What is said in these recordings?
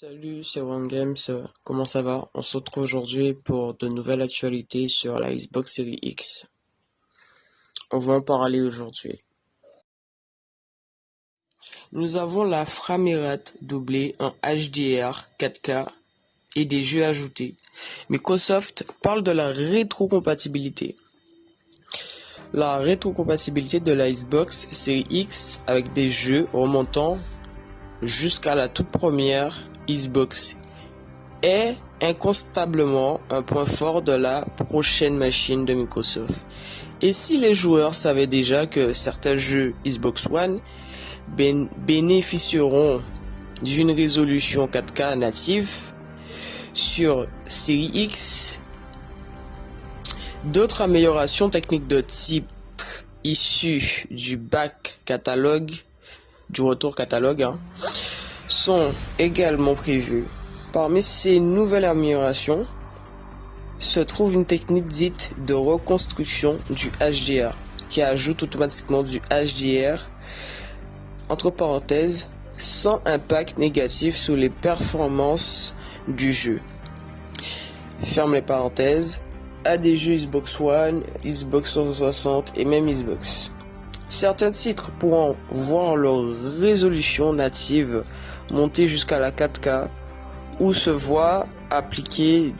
Salut, c'est One Games, comment ça va? On se retrouve aujourd'hui pour de nouvelles actualités sur la Xbox Series X. On va en parler aujourd'hui. Nous avons la framerate doublée en HDR 4K et des jeux ajoutés. Microsoft parle de la rétrocompatibilité. La rétrocompatibilité de la Xbox Series X avec des jeux remontant jusqu'à la toute première Xbox est incontestablement un point fort de la prochaine machine de Microsoft. Et si les joueurs savaient déjà que certains jeux Xbox One bénéficieront d'une résolution 4K native sur Series X, d'autres améliorations techniques de type issues du back catalogue, du retour catalogue, sont également prévues. Parmi ces nouvelles améliorations se trouve une technique dite de reconstruction du HDR qui ajoute automatiquement du HDR entre parenthèses sans impact négatif sur les performances du jeu. Ferme les parenthèses à des jeux Xbox One, Xbox 360 et même Xbox. Certains titres pourront voir leur résolution native monter jusqu'à la 4K ou se voit appliquer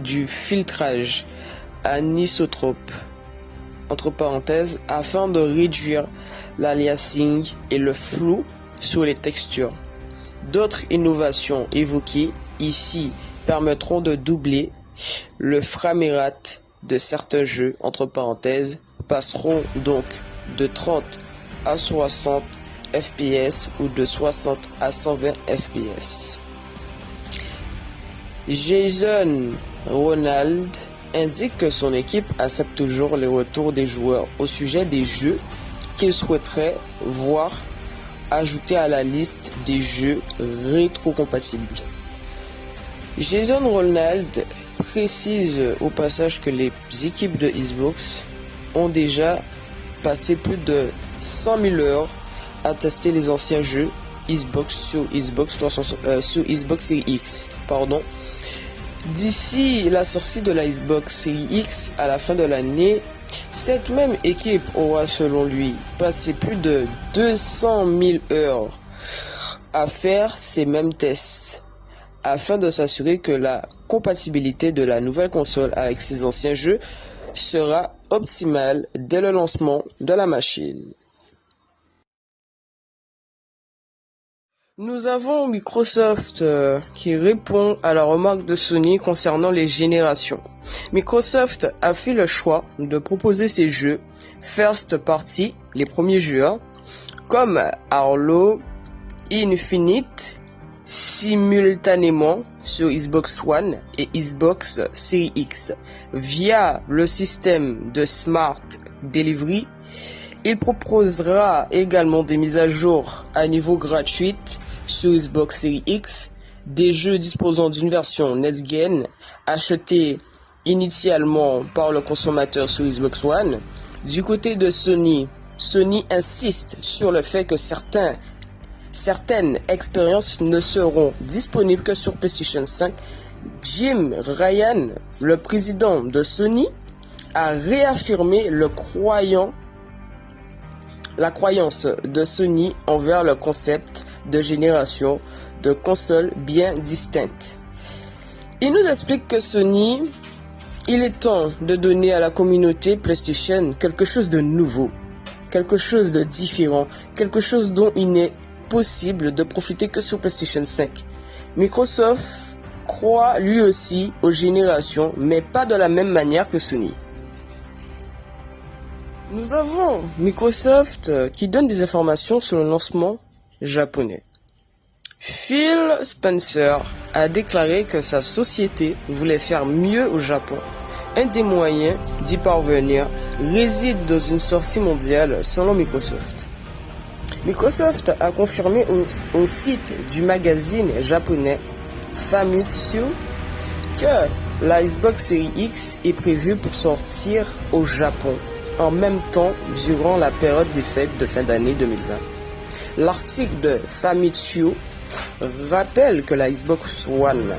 du filtrage anisotrope entre parenthèses afin de réduire l'aliasing et le flou sur les textures. D'autres innovations évoquées ici permettront de doubler le framerate de certains jeux entre parenthèses passeront donc de 30 à 60 fps ou de 60 à 120 fps. Jason Ronald indique que son équipe accepte toujours les retours des joueurs au sujet des jeux qu'il souhaiterait voir ajoutés à la liste des jeux rétrocompatibles. Jason Ronald précise au passage que les équipes de Xbox ont déjà passé plus de 100 000 heures à tester les anciens jeux Xbox sur Xbox Series X. D'ici la sortie de la Xbox Series X à la fin de l'année, cette même équipe aura selon lui passé plus de 200 000 heures à faire ces mêmes tests afin de s'assurer que la compatibilité de la nouvelle console avec ses anciens jeux sera optimale dès le lancement de la machine. Nous avons Microsoft qui répond à la remarque de Sony concernant les générations. Microsoft a fait le choix de proposer ses jeux first party, les premiers jeux, comme Halo Infinite, simultanément sur Xbox One et Xbox Series X via le système de Smart Delivery. Il proposera également des mises à jour à niveau gratuite sur Xbox Series X, des jeux disposant d'une version Next Gen achetée initialement par le consommateur sur Xbox One. Du côté de Sony insiste sur le fait que certaines expériences ne seront disponibles que sur PlayStation 5. Jim Ryan, le président de Sony, a réaffirmé la croyance de Sony envers le concept de génération de consoles bien distinctes. Il nous explique que Sony, il est temps de donner à la communauté PlayStation quelque chose de nouveau, quelque chose de différent, quelque chose dont il n'est possible de profiter que sur PlayStation 5. Microsoft croit lui aussi aux générations, mais pas de la même manière que Sony. Nous avons Microsoft qui donne des informations sur le lancement japonais. Phil Spencer a déclaré que sa société voulait faire mieux au Japon. Un des moyens d'y parvenir réside dans une sortie mondiale selon Microsoft. Microsoft a confirmé au site du magazine japonais Famitsu que la Xbox Series X est prévue pour sortir au Japon en même temps durant la période des fêtes de fin d'année 2020. L'article de Famitsu Rappelle que la Xbox One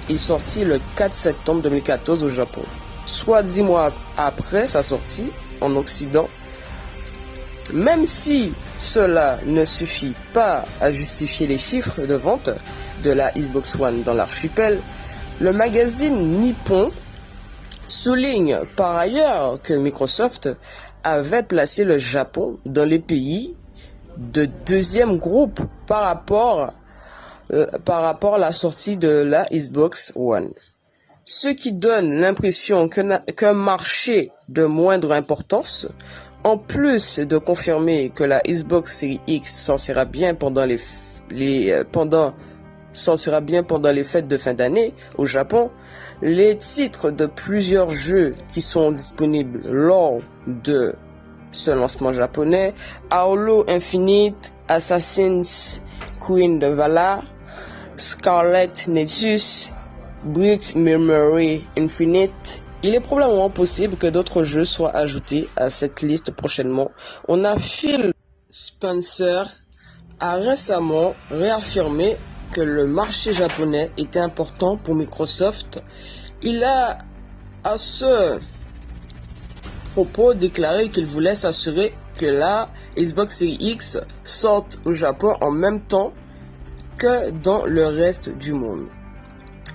est sortie le 4 septembre 2014 au Japon, soit 10 mois après sa sortie en Occident. Même si cela ne suffit pas à justifier les chiffres de vente de la Xbox One dans l'archipel, le magazine Nippon souligne par ailleurs que Microsoft avait placé le Japon dans les pays de deuxième groupe par rapport à la sortie de la Xbox One. Ce qui donne l'impression qu'un marché de moindre importance, en plus de confirmer que la Xbox Series X sortira bien pendant les fêtes de fin d'année au Japon, les titres de plusieurs jeux qui sont disponibles lors de ce lancement japonais, Halo Infinite, Assassin's Creed Valhalla, Scarlet Nexus, Brick Memory Infinite. Il est probablement possible que d'autres jeux soient ajoutés à cette liste prochainement. On a Phil Spencer a récemment réaffirmé que le marché japonais était important pour Microsoft. Il a à ce propos déclaré qu'il voulait s'assurer que la Xbox Series X sorte au Japon en même temps que dans le reste du monde.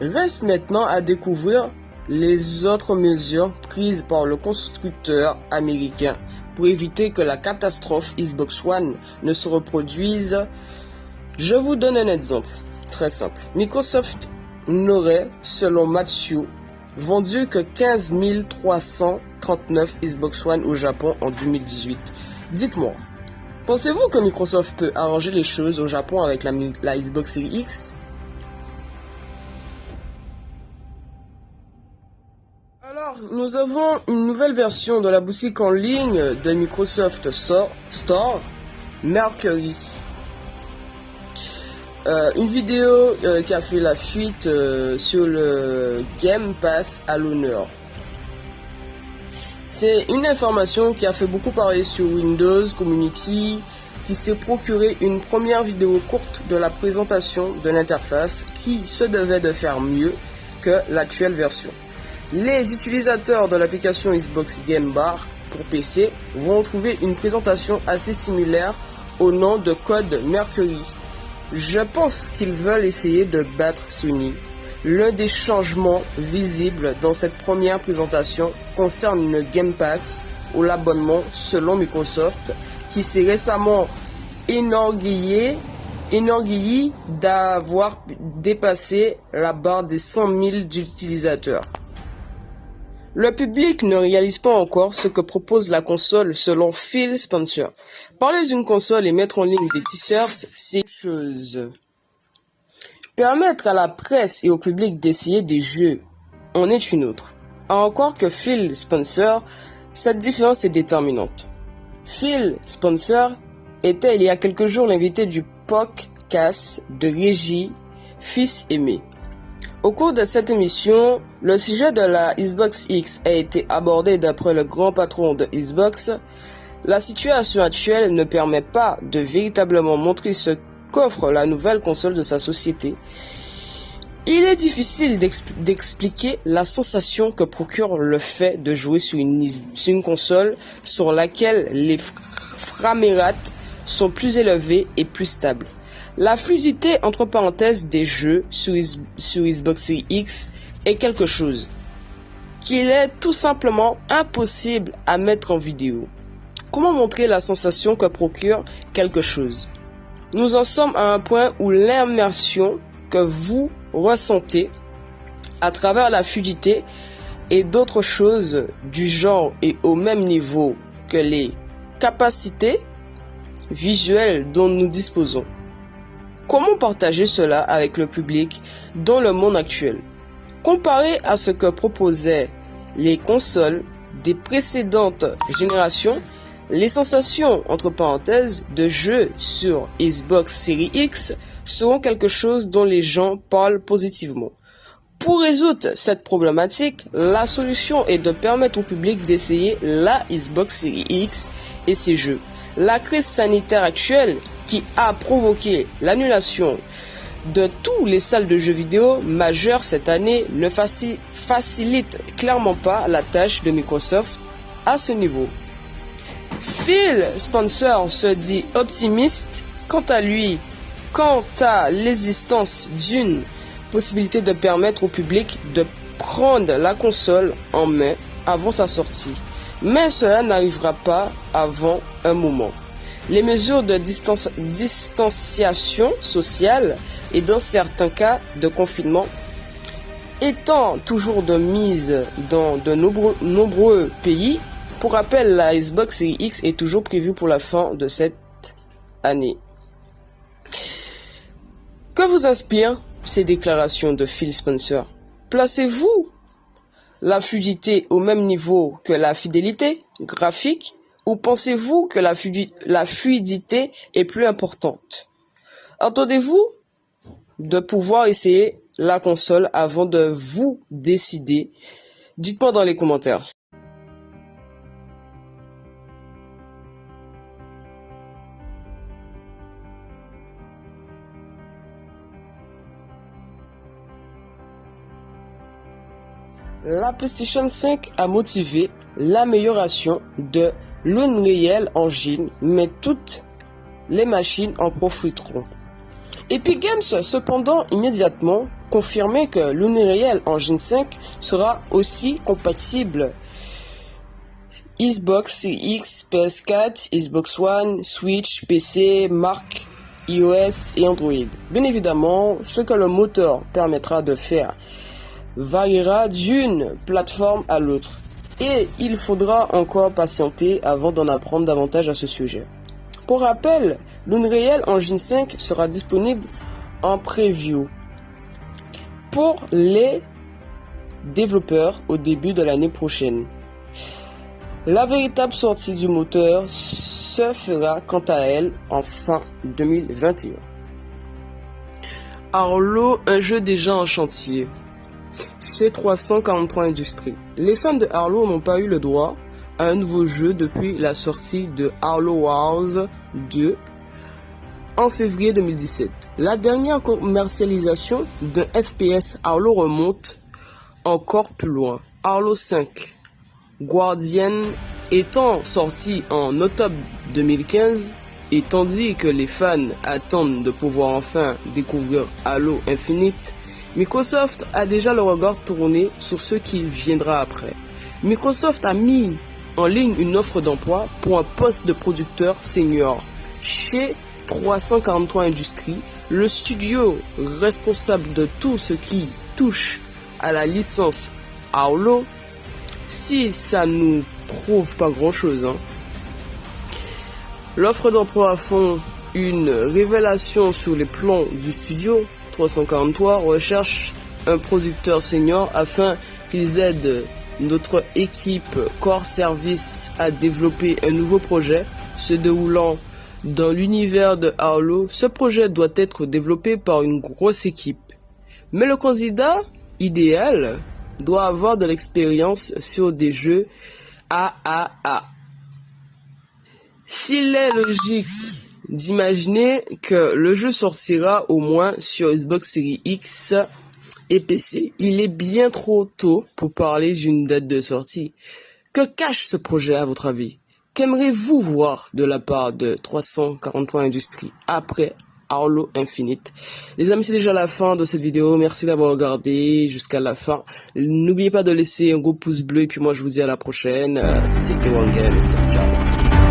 Reste maintenant à découvrir les autres mesures prises par le constructeur américain pour éviter que la catastrophe Xbox One ne se reproduise. Je vous donne un exemple très simple. Microsoft n'aurait, selon Matthew, vendu que 15 339 Xbox One au Japon en 2018. Dites-moi, pensez-vous que Microsoft peut arranger les choses au Japon avec la Xbox Series X? Alors, nous avons une nouvelle version de la boutique en ligne de Microsoft Store, Mercury. Une vidéo qui a fait la fuite sur le Game Pass à l'honneur. C'est une information qui a fait beaucoup parler sur Windows Community, qui s'est procuré une première vidéo courte de la présentation de l'interface qui se devait de faire mieux que l'actuelle version. Les utilisateurs de l'application Xbox Game Bar pour PC vont trouver une présentation assez similaire au nom de code Mercury. Je pense qu'ils veulent essayer de battre Sony. L'un des changements visibles dans cette première présentation concerne le Game Pass ou l'abonnement selon Microsoft, qui s'est récemment enorgueilli d'avoir dépassé la barre des 100 000 utilisateurs. Le public ne réalise pas encore ce que propose la console selon Phil Spencer. Parler d'une console et mettre en ligne des t-shirts, c'est une chose. Permettre à la presse et au public d'essayer des jeux en est une autre. Encore que Phil Spencer, cette différence est déterminante. Phil Spencer était il y a quelques jours l'invité du podcast de Régie Fils Aimé. Au cours de cette émission, le sujet de la Xbox X a été abordé d'après le grand patron de Xbox. La situation actuelle ne permet pas de véritablement montrer ce qu'offre la nouvelle console de sa société. Il est difficile d'expliquer la sensation que procure le fait de jouer sur une console sur laquelle les framerates sont plus élevés et plus stables. La fluidité entre parenthèses des jeux sur Xbox Series X est quelque chose qu'il est tout simplement impossible à mettre en vidéo. Comment montrer la sensation que procure quelque chose? Nous en sommes à un point où l'immersion que vous ressentez à travers la fluidité et d'autres choses du genre et au même niveau que les capacités visuelles dont nous disposons. Comment partager cela avec le public dans le monde actuel? Comparé à ce que proposaient les consoles des précédentes générations, les sensations, entre parenthèses, de jeu sur Xbox Series X seront quelque chose dont les gens parlent positivement. Pour résoudre cette problématique, la solution est de permettre au public d'essayer la Xbox Series X et ses jeux. La crise sanitaire actuelle qui a provoqué l'annulation de tous les salles de jeux vidéo majeures cette année ne facilite clairement pas la tâche de Microsoft à ce niveau. Phil Spencer se dit optimiste quant à l'existence d'une possibilité de permettre au public de prendre la console en main avant sa sortie. Mais cela n'arrivera pas avant un moment. Les mesures de distanciation sociale et dans certains cas de confinement étant toujours de mise dans de nombreux pays. Pour rappel, la Xbox Series X est toujours prévue pour la fin de cette année. Que vous inspirent ces déclarations de Phil Spencer? Placez-vous la fluidité au même niveau que la fidélité graphique ou pensez-vous que la fluidité est plus importante? Attendez-vous de pouvoir essayer la console avant de vous décider? Dites-moi dans les commentaires. La PlayStation 5 a motivé l'amélioration de l'Unreal Engine, mais toutes les machines en profiteront. Epic Games, cependant, immédiatement confirmé que l'Unreal Engine 5 sera aussi compatible Xbox Series X, PS4, Xbox One, Switch, PC, Mac, iOS et Android. Bien évidemment, ce que le moteur permettra de faire variera d'une plateforme à l'autre et il faudra encore patienter avant d'en apprendre davantage à ce sujet. Pour rappel, l'Unreal Engine 5 sera disponible en preview pour les développeurs au début de l'année prochaine. La véritable sortie du moteur se fera quant à elle en fin 2021. Arlo, un jeu déjà en chantier. Chez 343 Industries. Les fans de Arlo n'ont pas eu le droit à un nouveau jeu depuis la sortie de Halo Wars 2 en février 2017. La dernière commercialisation d'un FPS Halo remonte encore plus loin. Halo 5 Guardian étant sorti en octobre 2015 et tandis que les fans attendent de pouvoir enfin découvrir Halo Infinite, Microsoft a déjà le regard tourné sur ce qui viendra après. Microsoft a mis en ligne une offre d'emploi pour un poste de producteur senior chez 343 Industries, le studio responsable de tout ce qui touche à la licence Halo. Si ça nous prouve pas grand chose, L'offre d'emploi font une révélation sur les plans du studio. 343 recherche un producteur senior afin qu'ils aident notre équipe Core Service à développer un nouveau projet se déroulant dans l'univers de Halo. Ce projet doit être développé par une grosse équipe, mais le candidat idéal doit avoir de l'expérience sur des jeux AAA. S'il est logique d'imaginer que le jeu sortira au moins sur Xbox Series X et PC, il est bien trop tôt pour parler d'une date de sortie. Que cache ce projet à votre avis? Qu'aimeriez-vous voir de la part de 343 Industries après Halo Infinite? Les amis, c'est déjà la fin de cette vidéo. Merci d'avoir regardé jusqu'à la fin. N'oubliez pas de laisser un gros pouce bleu et puis moi je vous dis à la prochaine. C'était OneGames. Ciao.